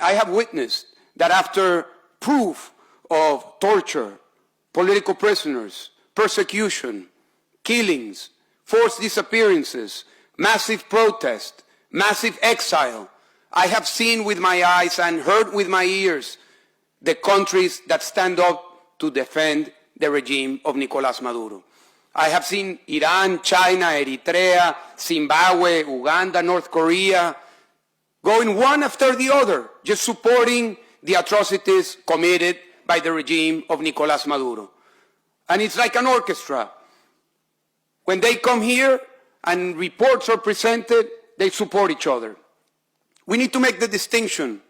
I have witnessed that after proof of torture, political prisoners, persecution, killings, forced disappearances, massive protest, massive exile, I have seen with my eyes and heard with my ears the countries that stand up to defend the regime of Nicolás Maduro. I have seen Iran, China, Eritrea, Zimbabwe, Uganda, North Korea, going one after the other, just supporting the atrocities committed by the regime of Nicolás Maduro. And it's like an orchestra. When they come here and reports are presented, they support each other. We need to make the distinction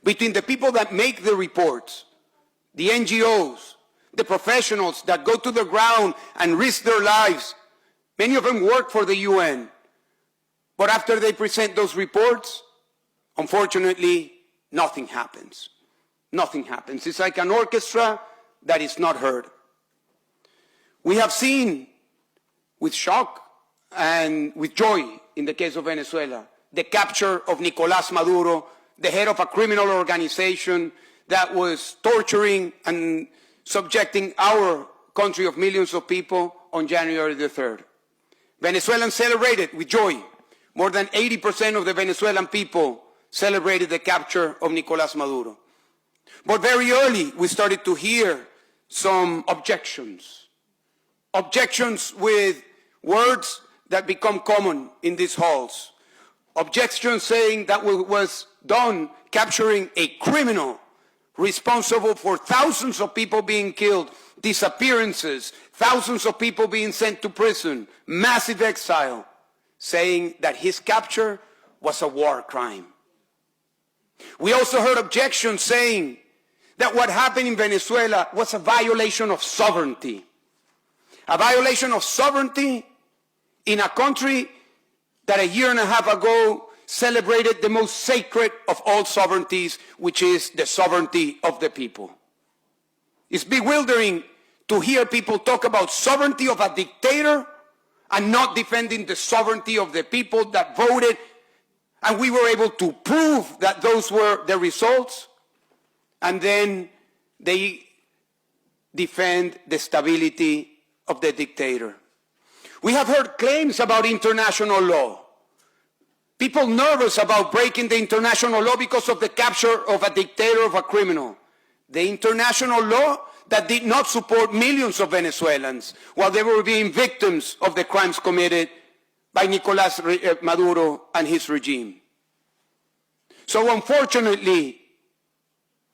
between the people that make the reports, the NGOs, the professionals that go to the ground and risk their lives. Many of them work for the UN. But after they present those reports, unfortunately, nothing happens. Nothing happens. It's like an orchestra that is not heard. We have seen with shock and with joy, in the case of Venezuela, the capture of Nicolás Maduro, the head of a criminal organization that was torturing and subjecting our country of millions of people on January the 3rd. Venezuelans celebrated with joy. More than 80% of the Venezuelan people celebrated the capture of Nicolás Maduro. But very early, we started to hear some objections. Objections with words that become common in these halls. Objections saying that what was done capturing a criminal responsible for thousands of people being killed, disappearances, thousands of people being sent to prison, massive exile, saying that his capture was a war crime. We also heard objections saying that what happened in Venezuela was a violation of sovereignty. A violation of sovereignty in a country that a year and a half ago celebrated the most sacred of all sovereignties, which is the sovereignty of the people. It's bewildering to hear people talk about sovereignty of a dictator and not defending the sovereignty of the people that voted, and we were able to prove that those were the results, and then they defend the stability of the dictator. We have heard claims about international law. People nervous about breaking the international law because of the capture of a dictator, of a criminal. The international law that did not support millions of Venezuelans while they were being victims of the crimes committed by Nicolás Maduro and his regime. So unfortunately,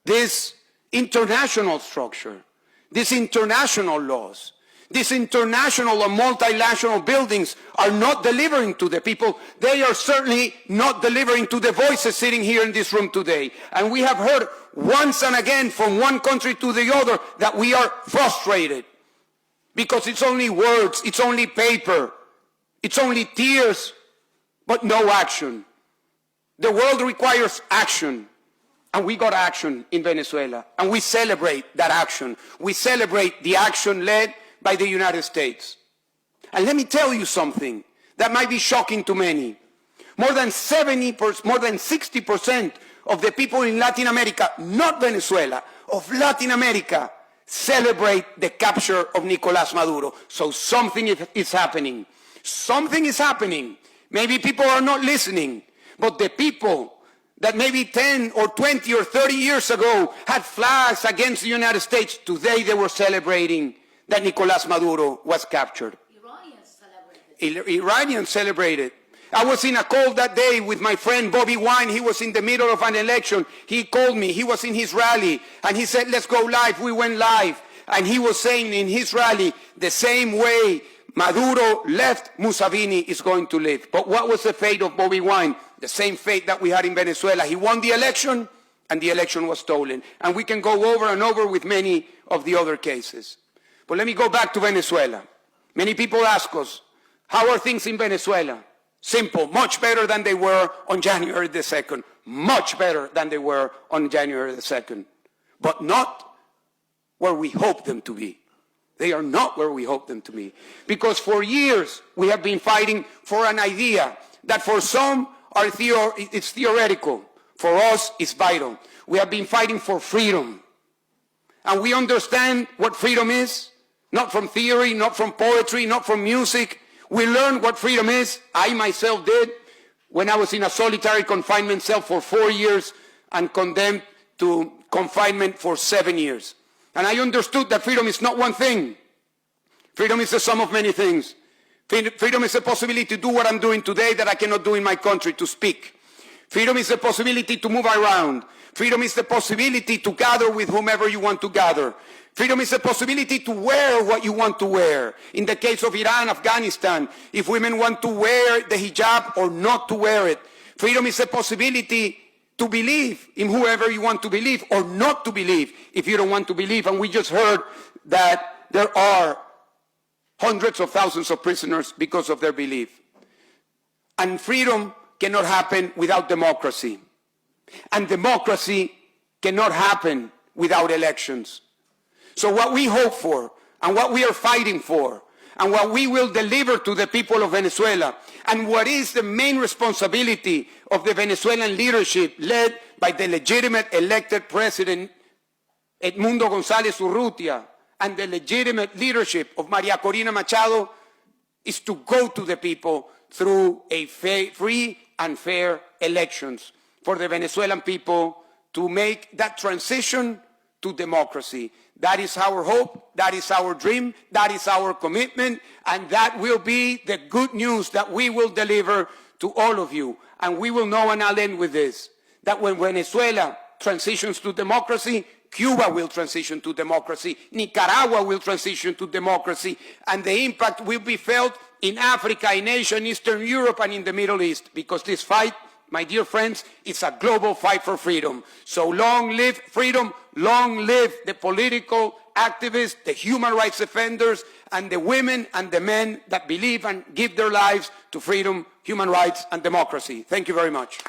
this international structure, these international laws, these international and multilateral buildings are not delivering to the people. They are certainly not delivering to the voices sitting here in this room today. And we have heard once and again from one country to the other that we are frustrated because it's only words, it's only paper, it's only tears, but no action. The world requires action. And we got action in Venezuela. And we celebrate that action. We celebrate the action led by the United States. And let me tell you something that might be shocking to many. More than 60% of the people in Latin America, not Venezuela, of Latin America, celebrate the capture of Nicolás Maduro. So something is happening. Something is happening. Maybe people are not listening, but the people that maybe 10 or 20 or 30 years ago had flags against the United States, today they were celebrating that Nicolás Maduro was captured. Iranians celebrated. I was in a call that day with my friend Bobi Wine. He was in the middle of an election. He called me. He was in his rally. And he said, let's go live. We went live. And he was saying in his rally, the same way Maduro left, Museveni is going to live. But what was the fate of Bobi Wine? The same fate that we had in Venezuela. He won the election, and the election was stolen. And we can go over and over with many of the other cases. But let me go back to Venezuela. Many people ask us, how are things in Venezuela? Simple, much better than they were on January the 2nd. Much better than they were on January the 2nd. But not where we hope them to be. They are not where we hope them to be. Because for years we have been fighting for an idea that for some it's theoretical. for us is vital. We have been fighting for freedom. And we understand what freedom is, not from theory, not from poetry, not from music. We learned what freedom is. I myself did when I was in a solitary confinement cell for 4 years and condemned to confinement for 7 years. And I understood that freedom is not one thing. Freedom is the sum of many things. Freedom is the possibility to do what I'm doing today that I cannot do in my country, to speak. Freedom is the possibility to move around. Freedom is the possibility to gather with whomever you want to gather. Freedom is the possibility to wear what you want to wear. In the case of Iran, Afghanistan, if women want to wear the hijab or not to wear it. Freedom is the possibility to believe in whoever you want to believe or not to believe if you don't want to believe. And we just heard that there are hundreds of thousands of prisoners because of their belief. And freedom cannot happen without democracy. And democracy cannot happen without elections. So what we hope for, and what we are fighting for, and what we will deliver to the people of Venezuela, and what is the main responsibility of the Venezuelan leadership led by the legitimate elected president Edmundo González Urrutia, and the legitimate leadership of Maria Corina Machado, is to go to the people through a free and fair elections for the Venezuelan people to make that transition to democracy. That is our hope, that is our dream, that is our commitment, and that will be the good news that we will deliver to all of you. And we will know, and I'll end with this, that when Venezuela transitions to democracy, Cuba will transition to democracy, Nicaragua will transition to democracy, and the impact will be felt in Africa, in Asia, in Eastern Europe, and in the Middle East, because this fight, my dear friends, it's a global fight for freedom. So long live freedom, long live the political activists, the human rights defenders, and the women and the men that believe and give their lives to freedom, human rights, and democracy. Thank you very much.